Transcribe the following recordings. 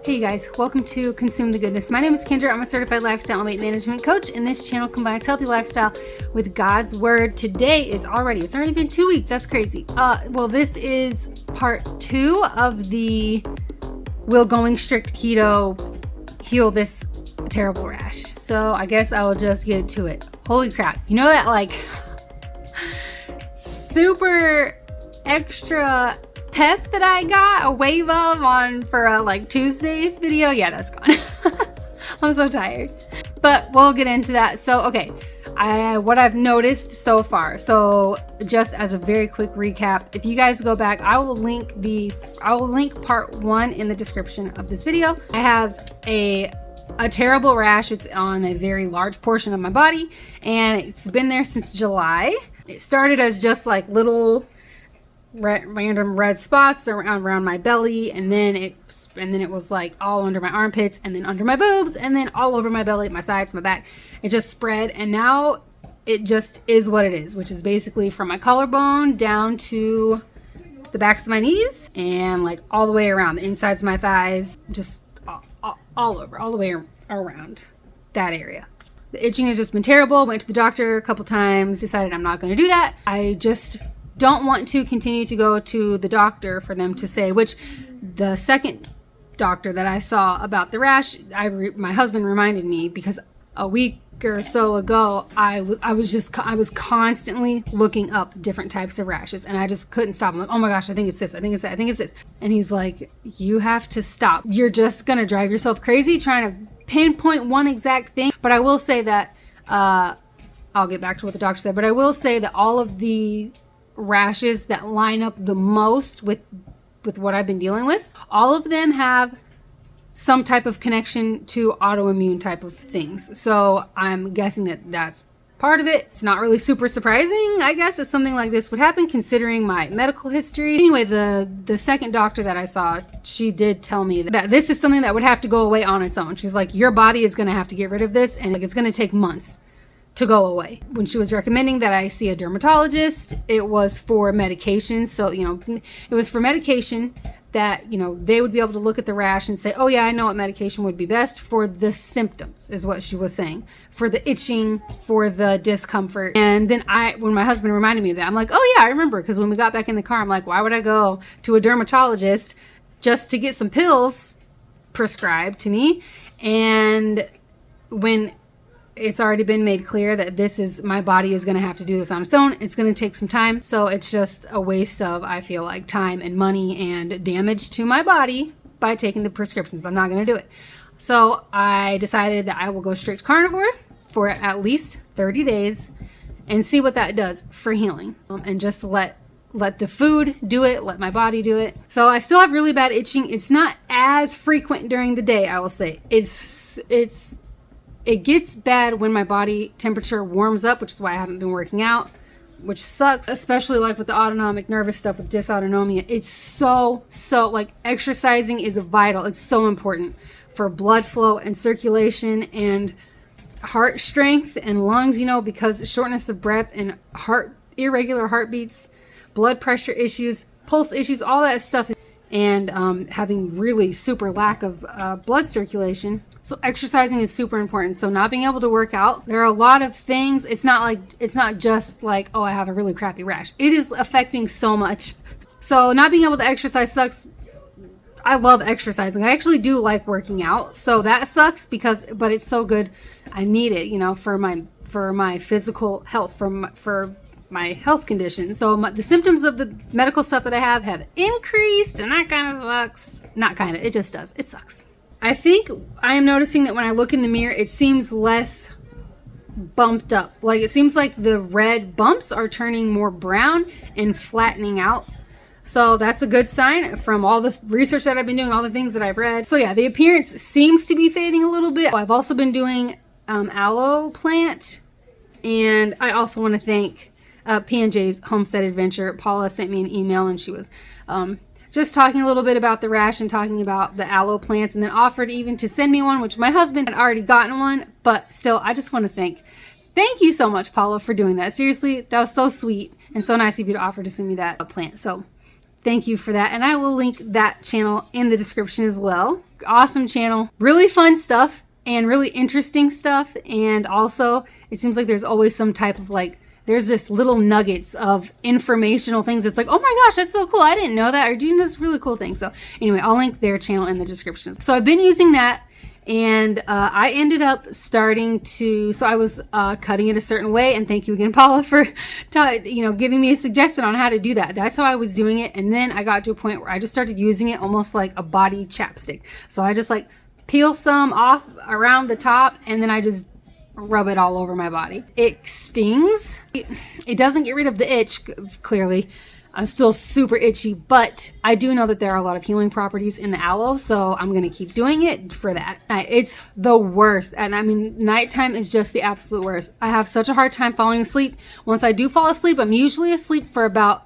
Hey you guys, welcome to Consume the Goodness. My name is Kendra. I'm a certified lifestyle and weight management coach, and this channel combines healthy lifestyle with God's word. Today it's already been 2 weeks. That's crazy. Well, this is part 2 of the Will Going Strict Keto Heal This Terrible Rash. So I guess I will just get to it. Holy crap. You know that like super extra pep that I got a wave of on for like Tuesday's video? Yeah, that's gone. I'm so tired, but we'll get into that. So, okay. What I've noticed so far. So just as a very quick recap, if you guys go back, I will link part 1 in the description of this video. I have a terrible rash. It's on a very large portion of my body, and it's been there since July. It started as just like little random red spots around my belly, and then it was like all under my armpits, and then under my boobs, and then all over my belly, my sides, my back. It just spread, and now it just is what it is, which is basically from my collarbone down to the backs of my knees, and like all the way around the insides of my thighs, just all over, all the way around that area. The itching has just been terrible. Went to the doctor a couple times, decided I'm not going to do that. I just don't want to continue to go to the doctor for them to say, which the second doctor that I saw about the rash, my husband reminded me, because a week or so ago, I was constantly looking up different types of rashes, and I just couldn't stop. I'm like, oh my gosh, I think it's this, I think it's that, I think it's this. And he's like, you have to stop. You're just going to drive yourself crazy trying to pinpoint one exact thing. But I will say that, I'll get back to what the doctor said, but I will say that all of the rashes that line up the most with what I've been dealing with, all of them have some type of connection to autoimmune type of things. So I'm guessing that that's part of it. It's not really super surprising, I guess, if something like this would happen considering my medical history. Anyway, the second doctor that I saw, she did tell me that this is something that would have to go away on its own. She's like, your body is going to have to get rid of this, and like it's going to take months to go away. When she was recommending that I see a dermatologist, it was for medication. So, it was for medication that, they would be able to look at the rash and say, oh yeah, I know what medication would be best for the symptoms, is what she was saying. For the itching, for the discomfort. And then when my husband reminded me of that, I'm like, oh yeah, I remember. Because when we got back in the car, I'm like, why would I go to a dermatologist just to get some pills prescribed to me? And when it's already been made clear that my body is going to have to do this on its own. It's going to take some time. So it's just a waste of, I feel like, time and money and damage to my body by taking the prescriptions. I'm not going to do it. So I decided that I will go strict carnivore for at least 30 days and see what that does for healing. And just let the food do it, let my body do it. So I still have really bad itching. It's not as frequent during the day, I will say. It gets bad when my body temperature warms up, which is why I haven't been working out, which sucks, especially like with the autonomic nervous stuff with dysautonomia. It's so like exercising is vital. It's so important for blood flow and circulation and heart strength and lungs, because shortness of breath and irregular heartbeats, blood pressure issues, pulse issues, all that stuff, and having really super lack of blood circulation. So exercising is super important. So not being able to work out, there are a lot of things. It's not just like, oh, I have a really crappy rash. It is affecting so much. So not being able to exercise sucks. I love exercising. I actually do like working out. So that sucks but it's so good. I need it, for my physical health, for my health condition. So the symptoms of the medical stuff that I have increased, and that kind of sucks. Not kind of, it just does. It sucks. I think I am noticing that when I look in the mirror, it seems less bumped up. Like it seems like the red bumps are turning more brown and flattening out. So that's a good sign from all the research that I've been doing, all the things that I've read. So yeah, the appearance seems to be fading a little bit. I've also been doing aloe plant, and I also want to thank P&J's Homestead Adventure. Paula sent me an email, and she was just talking a little bit about the rash and talking about the aloe plants, and then offered even to send me one, which my husband had already gotten one. But still, I just want to thank you so much, Paula, for doing that. Seriously, that was so sweet and so nice of you to offer to send me that plant. So thank you for that. And I will link that channel in the description as well. Awesome channel. Really fun stuff and really interesting stuff. And also, it seems like there's always some type of like, there's just little nuggets of informational things. It's like, oh my gosh, that's so cool. I didn't know that. Or doing this really cool thing. So anyway, I'll link their channel in the description. So I've been using that. And I ended up starting to, so I was cutting it a certain way. And thank you again, Paula, for giving me a suggestion on how to do that. That's how I was doing it. And then I got to a point where I just started using it almost like a body chapstick. So I just like peel some off around the top, and then I just rub it all over my body. It stings. It doesn't get rid of the itch, clearly. I'm still super itchy, but I do know that there are a lot of healing properties in the aloe, so I'm going to keep doing it for that. It's the worst, and I mean, nighttime is just the absolute worst. I have such a hard time falling asleep. Once I do fall asleep, I'm usually asleep for about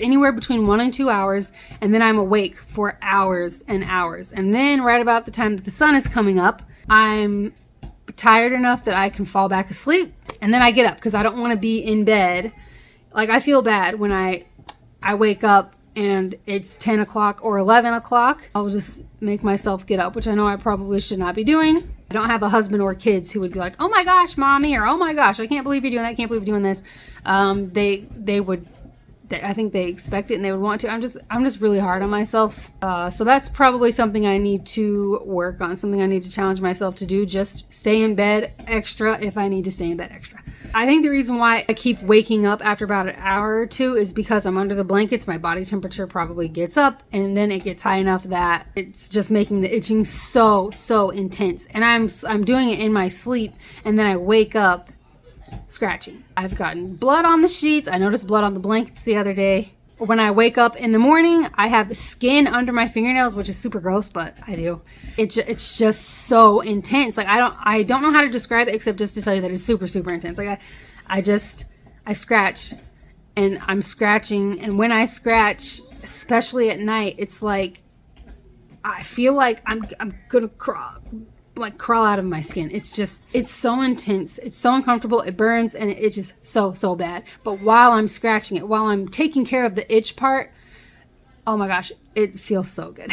anywhere between 1 and 2 hours, and then I'm awake for hours and hours. And then right about the time that the sun is coming up, I'm tired enough that I can fall back asleep, and then I get up because I don't want to be in bed. Like, I feel bad when I wake up and it's 10 o'clock or 11 o'clock. I'll just make myself get up, which I know I probably should not be doing. I don't have a husband or kids who would be like, oh my gosh, mommy, or oh my gosh, I can't believe you're doing that. I can't believe you're doing this. I think they expect it and they would want to. I'm just really hard on myself. So that's probably something I need to work on, something I need to challenge myself to do. Just stay in bed extra if I need to stay in bed extra. I think the reason why I keep waking up after about an hour or two is because I'm under the blankets. My body temperature probably gets up, and then it gets high enough that it's just making the itching so intense. And I'm doing it in my sleep, and then I wake up scratching. I've gotten blood on the sheets. I noticed blood on the blankets the other day. When I wake up in the morning, I have skin under my fingernails, which is super gross, but I do. It's just so intense. Like, I don't know how to describe it except just to tell you that it's super intense. Like, I scratch, and I'm scratching, and when I scratch, especially at night, it's like I feel like I'm gonna crawl out of my skin. It's so intense. It's so uncomfortable. It burns, and it's just so bad. But while I'm scratching it, while I'm taking care of the itch part, oh my gosh, it feels so good.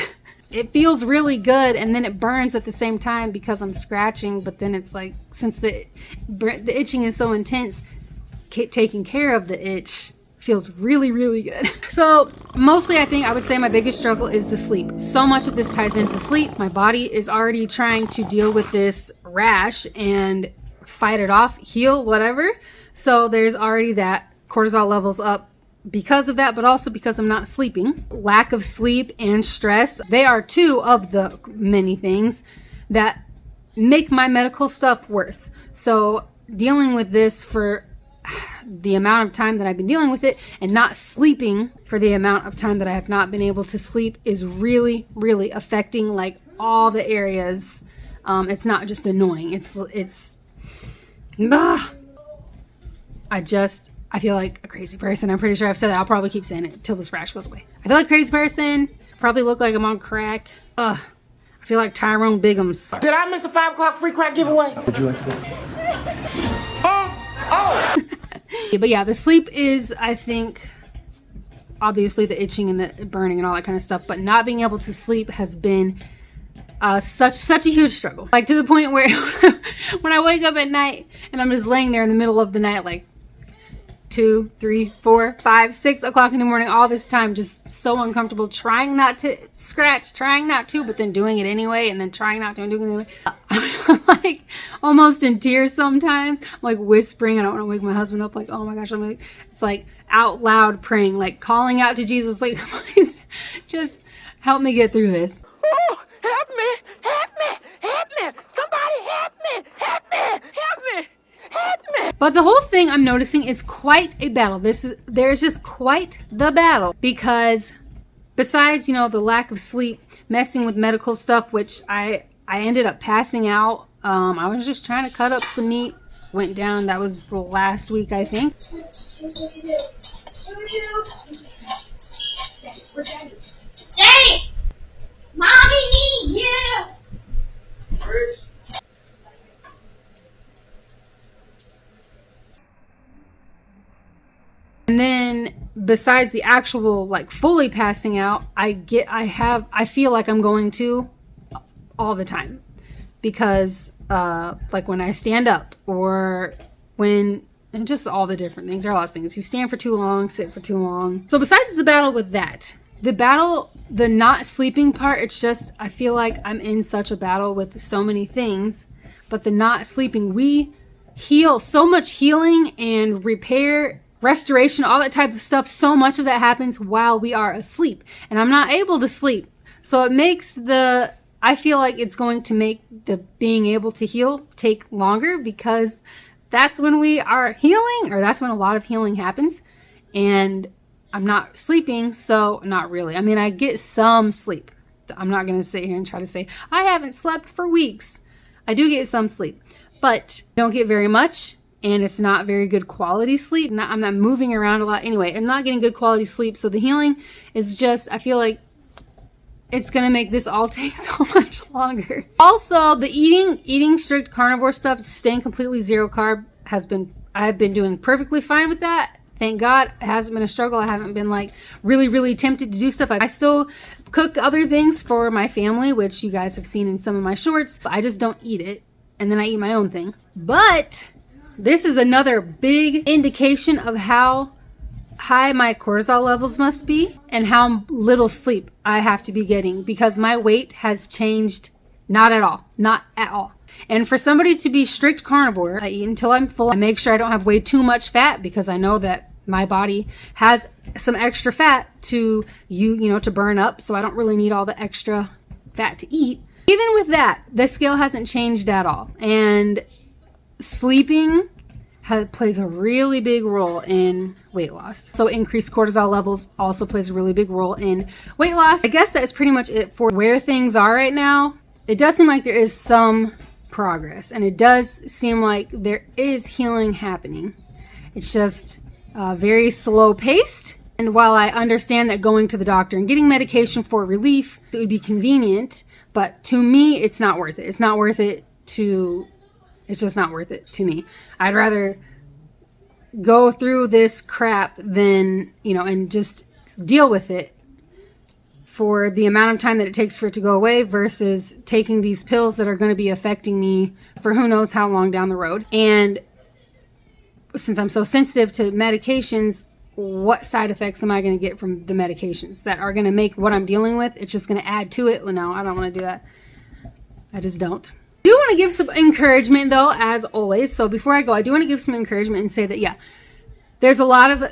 It feels really good, and then it burns at the same time because I'm scratching. But then it's like, since the itching is so intense, taking care of the itch feels really good. So mostly I would say my biggest struggle is the sleep. So much of this ties into sleep. My body is already trying to deal with this rash and fight it off, heal, whatever. So there's already that. Cortisol levels up because of that, but also because I'm not sleeping. Lack of sleep and stress, they are two of the many things that make my medical stuff worse. So dealing with this for the amount of time that I've been dealing with it, and not sleeping for the amount of time that I have not been able to sleep, is really affecting like all the areas. It's not just annoying. I feel like a crazy person. I'm pretty sure I've said that. I'll probably keep saying it till this rash goes away. I feel like a crazy person. Probably look like I'm on crack. I feel like Tyrone Biggums. Did I miss a 5 o'clock free crack giveaway? Would you like to go? Oh! But yeah, the sleep is, I think, obviously the itching and the burning and all that kind of stuff, but not being able to sleep has been such a huge struggle. Like, to the point where when I wake up at night and I'm just laying there in the middle of the night, like 2, 3, 4, 5, 6 o'clock in the morning, all this time, just so uncomfortable, trying not to scratch, trying not to, but then doing it anyway, and then trying not to and doing it anyway. I'm like almost in tears sometimes. I'm like whispering. I don't want to wake my husband up. Like, oh my gosh, it's like out loud praying, like calling out to Jesus, like, please just help me get through this. Oh, help me, help me, help me, somebody help me, help me, help me. But the whole thing, I'm noticing, is quite a battle. There's just quite the battle, because besides, the lack of sleep, messing with medical stuff, which I ended up passing out. I was just trying to cut up some meat. Went down. That was the last week, I think. Daddy! Mommy needs you! And then besides the actual like fully passing out, I feel like I'm going to all the time, because like when I stand up, or when, and just all the different things. There are lots of things. You stand for too long, sit for too long. So besides the battle with that, the not sleeping part, it's just, I feel like I'm in such a battle with so many things. But the not sleeping, we heal, so much healing and repair, restoration, all that type of stuff. So much of that happens while we are asleep, and I'm not able to sleep. So it makes I feel like it's going to make the being able to heal take longer, because that's when we are healing, or that's when a lot of healing happens. And I'm not sleeping, so not really. I mean, I get some sleep. I'm not going to sit here and try to say I haven't slept for weeks. I do get some sleep, but don't get very much, and it's not very good quality sleep. I'm not moving around a lot. Anyway, I'm not getting good quality sleep, so the healing is just, I feel like it's going to make this all take so much longer. Also, the eating strict carnivore stuff, staying completely zero carb, I've been doing perfectly fine with that. Thank God. It hasn't been a struggle. I haven't been like really, really tempted to do stuff. I still cook other things for my family, which you guys have seen in some of my shorts, but I just don't eat it. And then I eat my own thing. But this is another big indication of how high my cortisol levels must be and how little sleep I have to be getting, because my weight has changed. Not at all. And for somebody to be strict carnivore, I eat until I'm full. I make sure I don't have way too much fat, because I know that my body has some extra fat to to burn up, so I don't really need all the extra fat to eat. Even with that, the scale hasn't changed at all. And sleeping plays a really big role in weight loss. So increased cortisol levels also plays a really big role in weight loss. I guess that's pretty much it for where things are right now. It does seem like there is some progress, and it does seem like there is healing happening. It's just very slow paced. And while I understand that going to the doctor and getting medication for relief, it would be convenient, but to me, it's not worth it. It's just not worth it to me. I'd rather go through this crap than, and just deal with it for the amount of time that it takes for it to go away, versus taking these pills that are going to be affecting me for who knows how long down the road. And since I'm so sensitive to medications, what side effects am I going to get from the medications that are going to make what I'm dealing with? It's just going to add to it. No, I don't want to do that. I just don't. I do want to give some encouragement, though, as always. So before I go, I do want to give some encouragement and say that, yeah, there's a lot of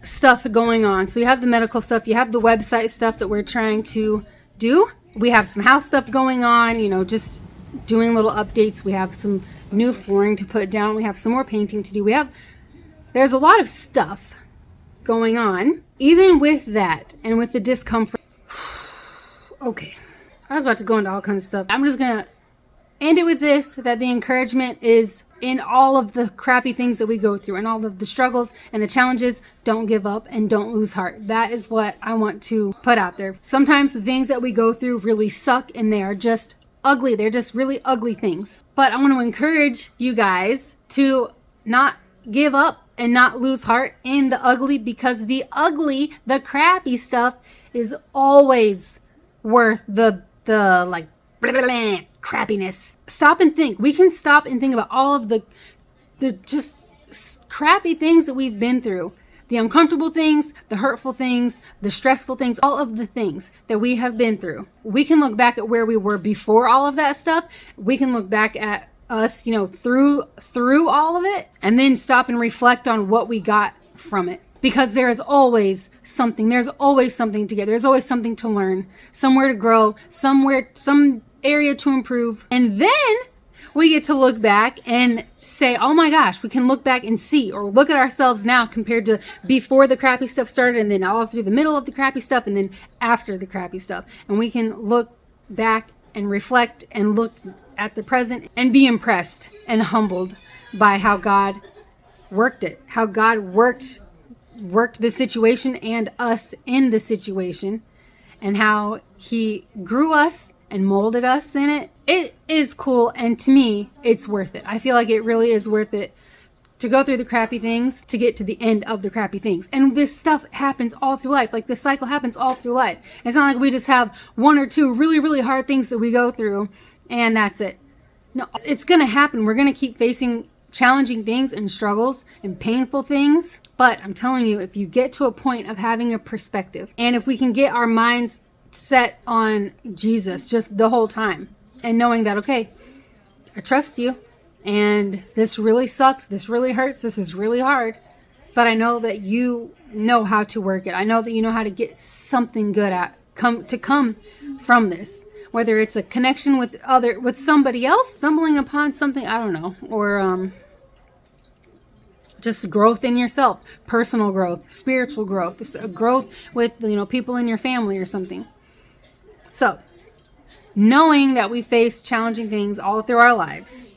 stuff going on. So you have the medical stuff, you have the website stuff that we're trying to do. We have some house stuff going on, just doing little updates. We have some new flooring to put down. We have some more painting to do. There's a lot of stuff going on. Even with that and with the discomfort. Okay. I was about to go into all kinds of stuff. I'm just going to end it with this, that the encouragement is in all of the crappy things that we go through and all of the struggles and the challenges. Don't give up and don't lose heart. That is what I want to put out there. Sometimes the things that we go through really suck and they are just ugly. They're just really ugly things. But I want to encourage you guys to not give up and not lose heart in the ugly, because the ugly, the crappy stuff is always worth the like crappiness. Stop and think. We can stop and think about all of the just crappy things that we've been through. The uncomfortable things, the hurtful things, the stressful things, all of the things that we have been through. We can look back at where we were before all of that stuff. We can look back at us, through all of it, and then stop and reflect on what we got from it. Because there is always something. There's always something to get. There's always something to learn, somewhere to grow, some area to improve. And then we get to look back and say, oh my gosh, we can look back and see, or look at ourselves now compared to before the crappy stuff started, and then all through the middle of the crappy stuff, and then after the crappy stuff. And we can look back and reflect and look at the present and be impressed and humbled by how God worked it, how God worked the situation and us in the situation, and how he grew us and molded us in it. It is cool, and to me, it's worth it. I feel like it really is worth it to go through the crappy things to get to the end of the crappy things. And this stuff happens all through life. Like, this cycle happens all through life. It's not like we just have one or two really, really hard things that we go through and that's it. No, it's going to happen. We're going to keep facing challenging things and struggles and painful things. But I'm telling you, if you get to a point of having a perspective, and if we can get our minds set on Jesus just the whole time, and knowing that, okay, I trust you, and this really sucks, this really hurts, this is really hard, but I know that you know how to work it. I know that you know how to get something good come from this. Whether it's a connection with somebody else, stumbling upon something, I don't know, or just growth in yourself, personal growth, spiritual growth, growth with, you know, people in your family or something. So, knowing that we face challenging things all through our lives,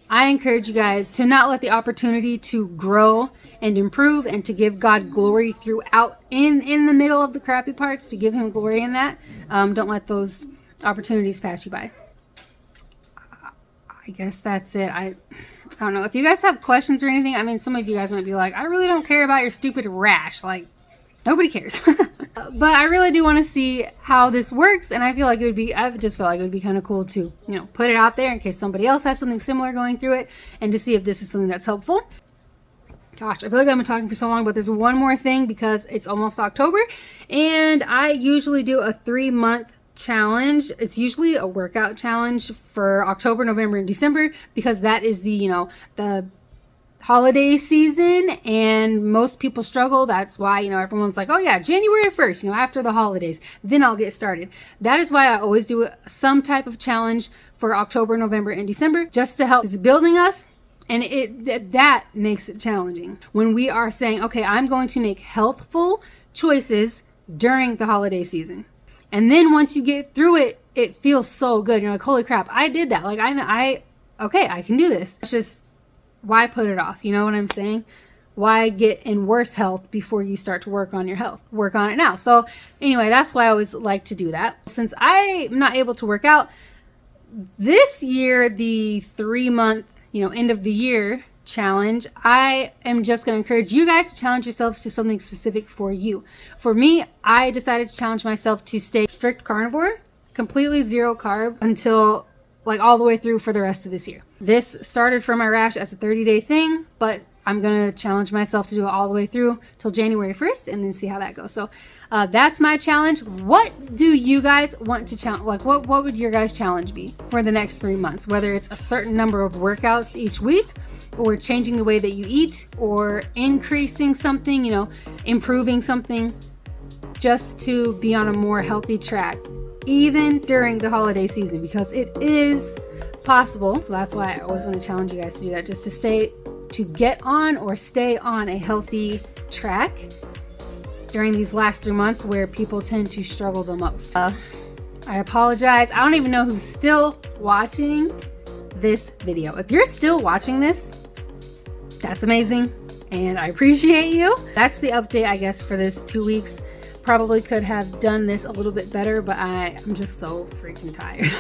I encourage you guys to not let the opportunity to grow and improve and to give God glory throughout in the middle of the crappy parts, to give him glory in that. Don't let those opportunities pass you by. I guess that's it. I don't know. If you guys have questions or anything, I mean, some of you guys might be like, I really don't care about your stupid rash. Like, nobody cares. But I really do want to see how this works, and I just feel like it would be kind of cool to, you know, put it out there in case somebody else has something similar going through it, and to see if this is something that's helpful. Gosh, I feel like I've been talking for so long, but there's one more thing because it's almost October, and I usually do a 3-month challenge. It's usually a workout challenge for October, November, and December, because that is the, you know, the holiday season, and most people struggle. That's why, you know, everyone's like, oh yeah, January 1st, you know, after the holidays, then I'll get started. That is why I always do some type of challenge for October, November, and December, just to help. It's building us, and that makes it challenging when we are saying, okay, I'm going to make healthful choices during the holiday season. And then once you get through it, it feels so good. You're like, holy crap, I did that. Like, okay, I can do this. It's just, why put it off? You know what I'm saying? Why get in worse health before you start to work on your health? Work on it now. So anyway, that's why I always like to do that. Since I'm not able to work out this year, the 3-month, you know, end of the year challenge, I am just going to encourage you guys to challenge yourselves to something specific for you. For me, I decided to challenge myself to stay strict carnivore, completely zero carb until like all the way through for the rest of this year. This started for my rash as a 30-day thing, but I'm going to challenge myself to do it all the way through till January 1st and then see how that goes. So that's my challenge. What do you guys want to challenge? Like, what would your guys' challenge be for the next 3 months? Whether it's a certain number of workouts each week, or changing the way that you eat, or increasing something, you know, improving something, just to be on a more healthy track, even during the holiday season, because it is possible. So that's why I always want to challenge you guys to do that, just to get on or stay on a healthy track during these last 3 months where people tend to struggle the most. I apologize. I don't even know who's still watching this video. If you're still watching this, that's amazing, and I appreciate you. That's the update, I guess, for this 2 weeks. Probably could have done this a little bit better, but I'm just so freaking tired.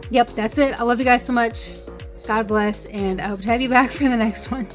Yep, that's it. I love you guys so much. God bless, and I hope to have you back for the next one.